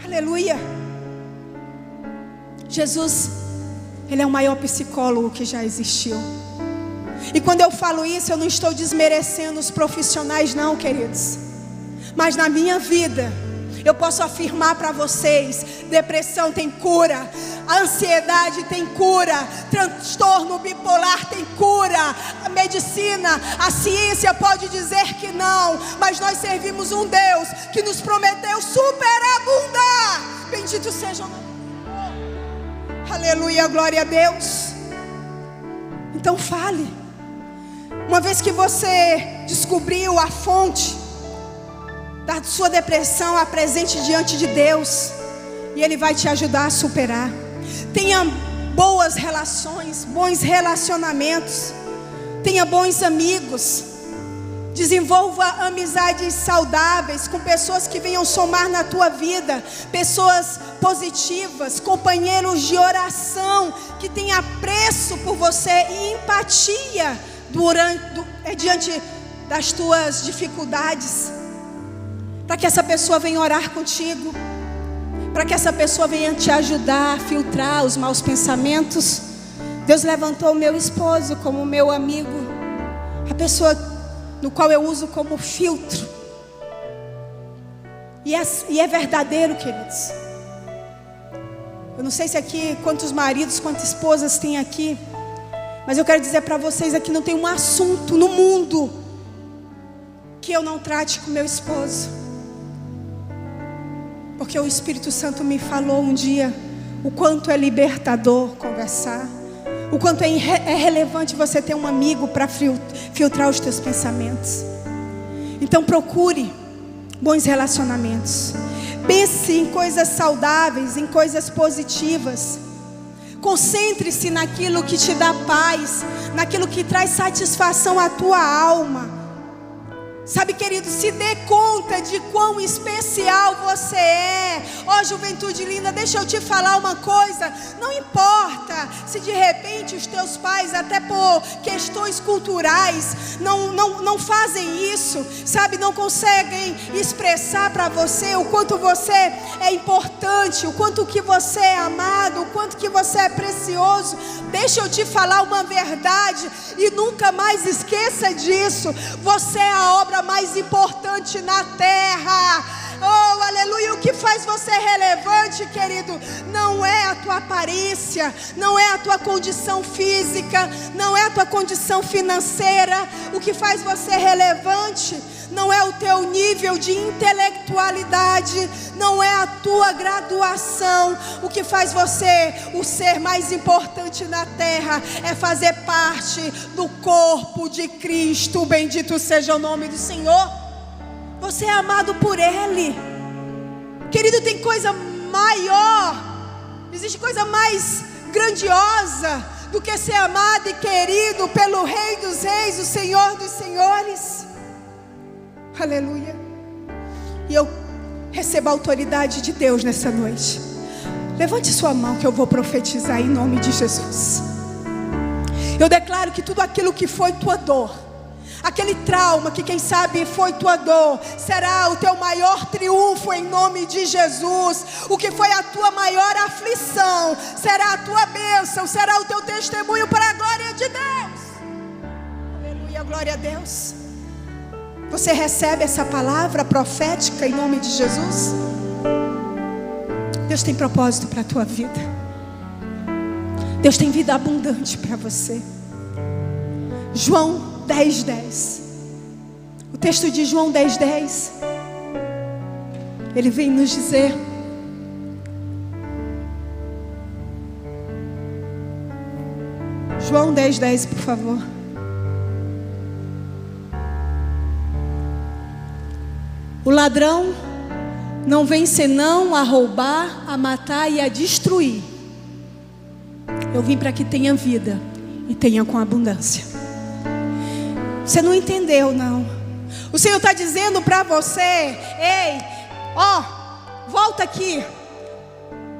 Aleluia. Jesus, Ele é o maior psicólogo que já existiu. E quando eu falo isso, eu não estou desmerecendo os profissionais não, queridos. Mas na minha vida, eu posso afirmar para vocês: depressão tem cura, a ansiedade tem cura, transtorno bipolar tem cura. A medicina, a ciência pode dizer que não, mas nós servimos um Deus que nos prometeu superabundar. Bendito seja o nome. Aleluia, glória a Deus. Então fale. Uma vez que você descobriu a fonte da sua depressão, apresente diante de Deus, e Ele vai te ajudar a superar. Tenha boas relações, bons relacionamentos. Tenha bons amigos. Desenvolva amizades saudáveis com pessoas que venham somar na tua vida, pessoas positivas, companheiros de oração que tenham apreço por você e empatia diante das tuas dificuldades, para que essa pessoa venha orar contigo, para que essa pessoa venha te ajudar a filtrar os maus pensamentos. Deus levantou o meu esposo como meu amigo, a pessoa no qual eu uso como filtro. E é verdadeiro, queridos. Eu não sei se aqui, quantos maridos, quantas esposas tem aqui, mas eu quero dizer para vocês aqui, não tem um assunto no mundo que eu não trate com meu esposo. Porque o Espírito Santo me falou um dia o quanto é libertador conversar, o quanto é relevante você ter um amigo para filtrar os teus pensamentos. Então procure bons relacionamentos. Pense em coisas saudáveis, em coisas positivas. Concentre-se naquilo que te dá paz, naquilo que traz satisfação à tua alma. Sabe, querido, se dê conta de quão especial você é. Ó, juventude linda, deixa eu te falar uma coisa. Não importa se de repente os teus pais, até por questões culturais, não fazem isso, sabe, não conseguem expressar para você o quanto você é importante, o quanto que você é amado, o quanto que você é precioso. Deixa eu te falar uma verdade e nunca mais esqueça disso. Você é a obra mais importante na terra. Oh, aleluia. O que faz você relevante, querido, não é a tua aparência, não é a tua condição física, não é a tua condição financeira. O que faz você relevante não é o teu nível de intelectualidade, não é a tua graduação. O que faz você o ser mais importante na terra é fazer parte do corpo de Cristo. Bendito seja o nome do Senhor. Você é amado por Ele. Querido, tem coisa maior, existe coisa mais grandiosa do que ser amado e querido pelo Rei dos Reis, o Senhor dos Senhores. Aleluia. E eu recebo a autoridade de Deus nessa noite. Levante sua mão que eu vou profetizar em nome de Jesus. Eu declaro que tudo aquilo que foi tua dor, aquele trauma que quem sabe foi tua dor, será o teu maior triunfo em nome de Jesus. O que foi a tua maior aflição será a tua bênção, será o teu testemunho para a glória de Deus. Aleluia, glória a Deus. Você recebe essa palavra profética em nome de Jesus? Deus tem propósito para a tua vida. Deus tem vida abundante para você. João 10:10. O texto de João 10:10, ele vem nos dizer: João 10:10, por favor. O ladrão não vem senão a roubar, a matar e a destruir. Eu vim para que tenha vida e tenha com abundância. Você não entendeu, não. O Senhor está dizendo para você: ei, ó, volta aqui.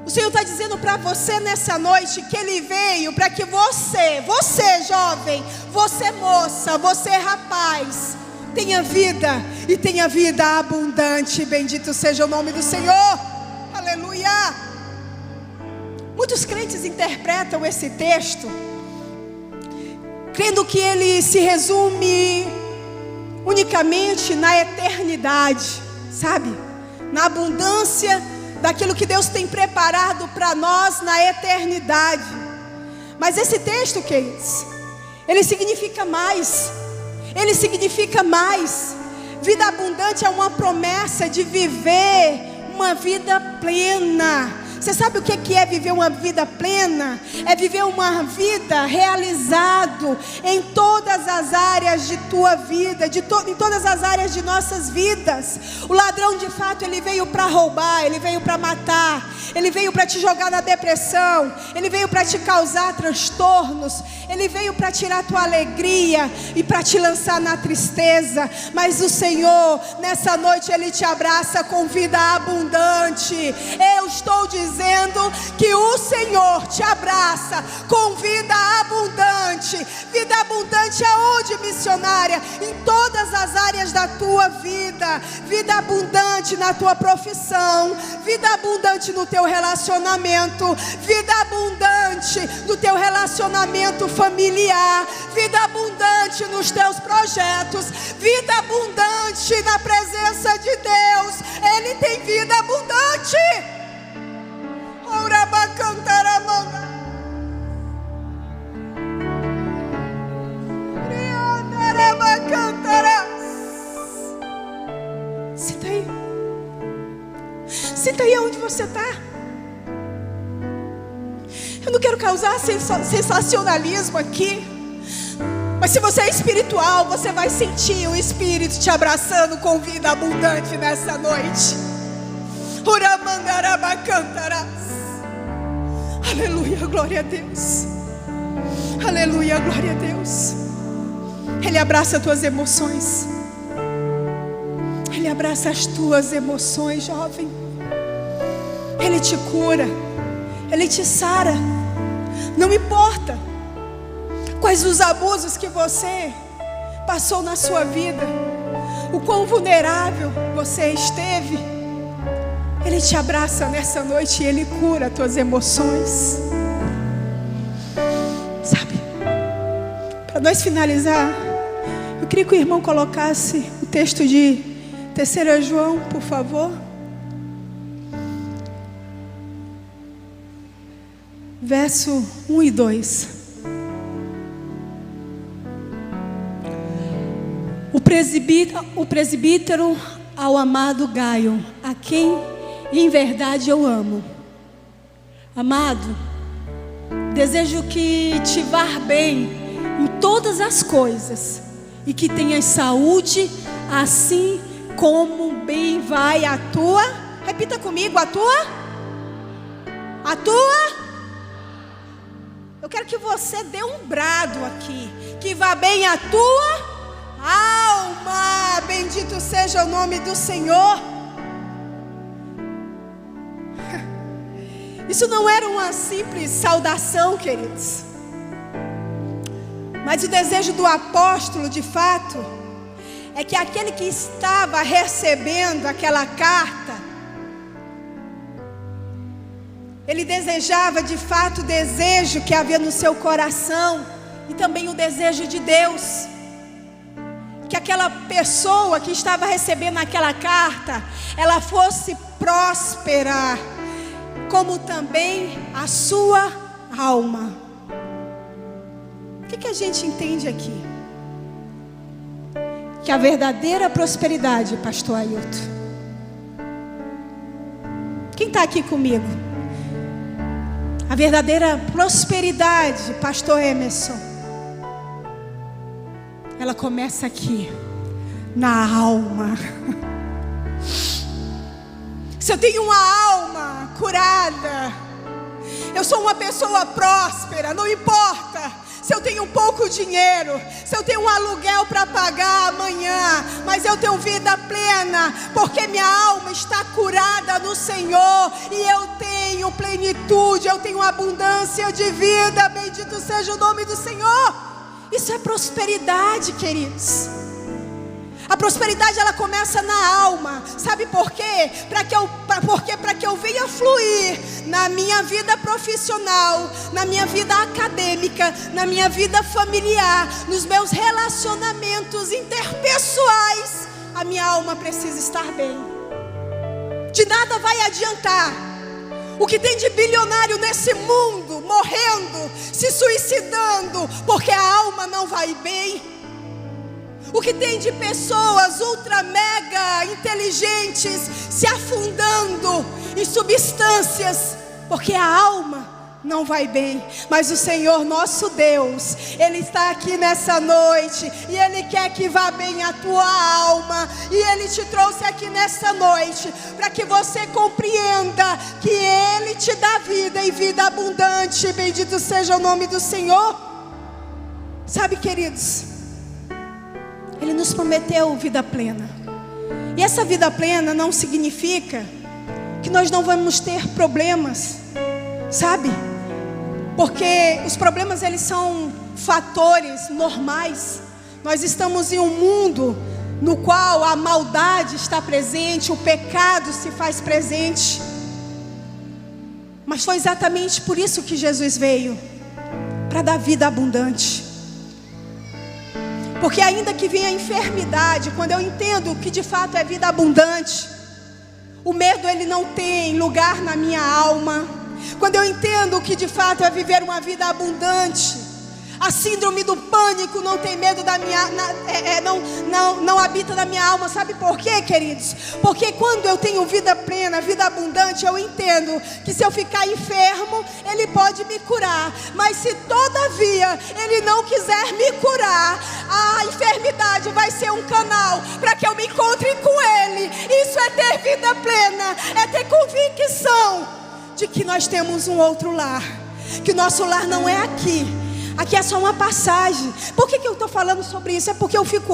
O Senhor está dizendo para você nessa noite que Ele veio para que você jovem, você moça, você rapaz, tenha vida e tenha vida abundante. Bendito seja o nome do Senhor. Aleluia. Muitos crentes interpretam esse texto crendo que ele se resume unicamente na eternidade, sabe? Na abundância daquilo que Deus tem preparado para nós na eternidade. Mas esse texto, queridos, ele significa mais. Ele significa mais. Vida abundante é uma promessa de viver uma vida plena. Você sabe o que é viver uma vida plena? É viver uma vida realizado em todas as áreas de tua vida, em todas as áreas de nossas vidas. O ladrão, de fato, ele veio para roubar, ele veio para matar, ele veio para te jogar na depressão, ele veio para te causar transtornos, ele veio para tirar tua alegria e para te lançar na tristeza. Mas o Senhor, nessa noite, Ele te abraça com vida abundante. Eu estou dizendo que o Senhor te abraça com vida abundante. Vida abundante aonde, missionária? Em todas as áreas da tua vida. Vida abundante na tua profissão, vida abundante no teu relacionamento, vida abundante no teu relacionamento familiar, vida abundante nos teus projetos, vida abundante na presença de Deus. Ele tem vida abundante. Senta aí. Senta aí onde você está. Eu não quero causar sensacionalismo aqui, mas se você é espiritual, você vai sentir o Espírito te abraçando com vida abundante nessa noite. Aleluia, glória a Deus. Aleluia, glória a Deus. Ele abraça as tuas emoções. Ele abraça as tuas emoções, jovem. Ele te cura, Ele te sara. Não importa quais os abusos que você passou na sua vida, o quão vulnerável você esteve, Ele te abraça nessa noite e Ele cura as tuas emoções. Sabe, para nós finalizar, eu queria que o irmão colocasse o texto de 3 João, por favor. Verso 1 e 2. O presbítero ao amado Gaio, a quem em verdade eu amo. Amado, desejo que te vá bem em todas as coisas e que tenhas saúde, assim como bem vai a tua. Repita comigo, a tua. Eu quero que você dê um brado aqui, que vá bem a tua alma. Bendito seja o nome do Senhor. Isso não era uma simples saudação, queridos, mas o desejo do apóstolo, de fato, é que aquele que estava recebendo aquela carta, ele desejava de fato o desejo que havia no seu coração e também o desejo de Deus, que aquela pessoa que estava recebendo aquela carta, ela fosse próspera, como também a sua alma. O que a gente entende aqui? Que a verdadeira prosperidade, pastor Ailton, quem está aqui comigo? A verdadeira prosperidade, pastor Emerson, ela começa aqui, na alma. Se eu tenho uma alma curada, eu sou uma pessoa próspera, não importa se eu tenho pouco dinheiro, se eu tenho um aluguel para pagar amanhã, mas eu tenho vida plena, porque minha alma está curada no Senhor, e eu tenho plenitude, eu tenho abundância de vida. Bendito seja o nome do Senhor. Isso é prosperidade, queridos. A prosperidade, ela começa na alma. Sabe por quê? Para que eu venha fluir na minha vida profissional, na minha vida acadêmica, na minha vida familiar, nos meus relacionamentos interpessoais, a minha alma precisa estar bem. De nada vai adiantar o que tem de bilionário nesse mundo morrendo, se suicidando, porque a alma não vai bem. O que tem de pessoas ultra mega inteligentes se afundando em substâncias, porque a alma não vai bem. Mas o Senhor nosso Deus, Ele está aqui nessa noite, e Ele quer que vá bem a tua alma. E Ele te trouxe aqui nessa noite para que você compreenda que Ele te dá vida e vida abundante. Bendito seja o nome do Senhor. Sabe, queridos, Ele nos prometeu vida plena. E essa vida plena não significa que nós não vamos ter problemas, sabe? Porque os problemas, eles são fatores normais. Nós estamos em um mundo no qual a maldade está presente, o pecado se faz presente. Mas foi exatamente por isso que Jesus veio, para dar vida abundante. Porque ainda que venha a enfermidade, quando eu entendo o que de fato é vida abundante, o medo, ele não tem lugar na minha alma. Quando eu entendo o que de fato é viver uma vida abundante, a síndrome do pânico não tem medo da minha, não habita na minha alma. Sabe por quê, queridos? Porque quando eu tenho vida plena, vida abundante, eu entendo que se eu ficar enfermo, Ele pode me curar. Mas se todavia Ele não quiser me curar, a enfermidade vai ser um canal para que eu me encontre com Ele. Isso é ter vida plena, é ter convicção de que nós temos um outro lar, que o nosso lar não é aqui. Aqui é só uma passagem. Por que eu estou falando sobre isso? É porque eu fico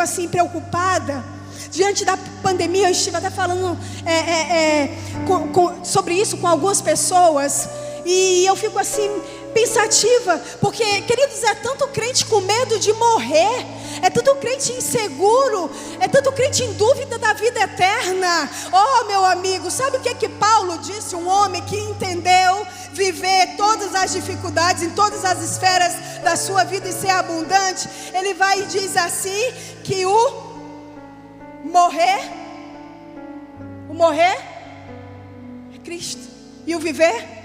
assim preocupada, Diante da pandemia, eu estive até falando sobre isso com algumas pessoas. E eu fico assim, pensativa, porque, queridos, é tanto crente com medo de morrer, é tanto crente inseguro, é tanto crente em dúvida da vida eterna. Oh, meu amigo, sabe o que Paulo disse? Um homem que entendeu viver todas as dificuldades em todas as esferas da sua vida e ser abundante. Ele vai e diz assim, que o morrer é Cristo, e o viver,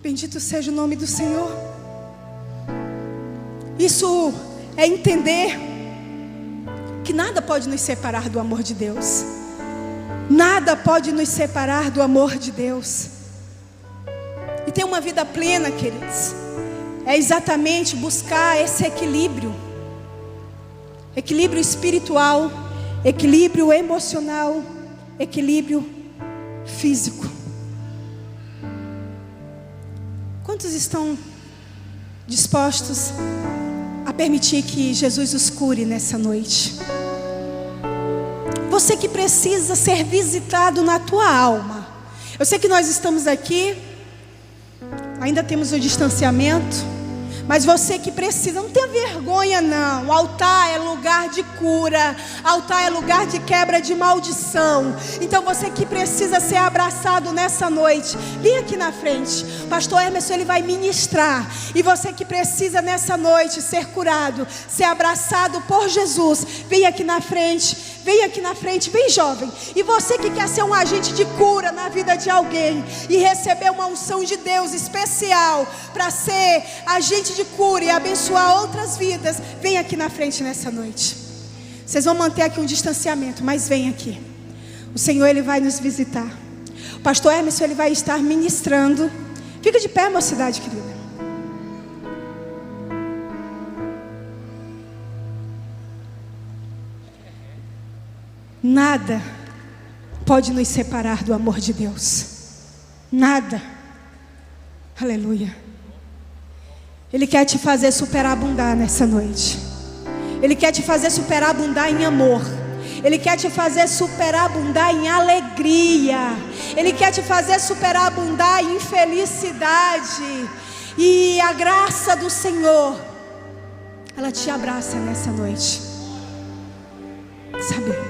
bendito seja o nome do Senhor. Isso é entender que nada pode nos separar do amor de Deus. Nada pode nos separar do amor de Deus. E ter uma vida plena, queridos, é exatamente buscar esse equilíbrio. Equilíbrio espiritual, equilíbrio emocional, equilíbrio físico. Quantos estão dispostos a permitir que Jesus os cure nessa noite? Você que precisa ser visitado na tua alma. Eu sei que nós estamos aqui, ainda temos o distanciamento, mas você que precisa, não tenha vergonha não. O altar é lugar de cura, altar é lugar de quebra de maldição. Então você que precisa ser abraçado nessa noite, vem aqui na frente. Pastor Emerson, ele vai ministrar. E você que precisa nessa noite ser curado, ser abraçado por Jesus, vem aqui na frente. Vem aqui na frente, vem jovem. E você que quer ser um agente de cura na vida de alguém e receber uma unção de Deus especial para ser agente de cura e abençoar outras vidas, vem aqui na frente nessa noite. Vocês vão manter aqui um distanciamento, mas vem aqui. O Senhor, ele vai nos visitar. O pastor Emerson, ele vai estar ministrando. Fica de pé, mocidade querida. Nada pode nos separar do amor de Deus. Nada. Aleluia. Ele quer te fazer superabundar nessa noite. Ele quer te fazer superabundar em amor. Ele quer te fazer superabundar em alegria. Ele quer te fazer superabundar em felicidade. E a graça do Senhor, ela te abraça nessa noite. Sabe?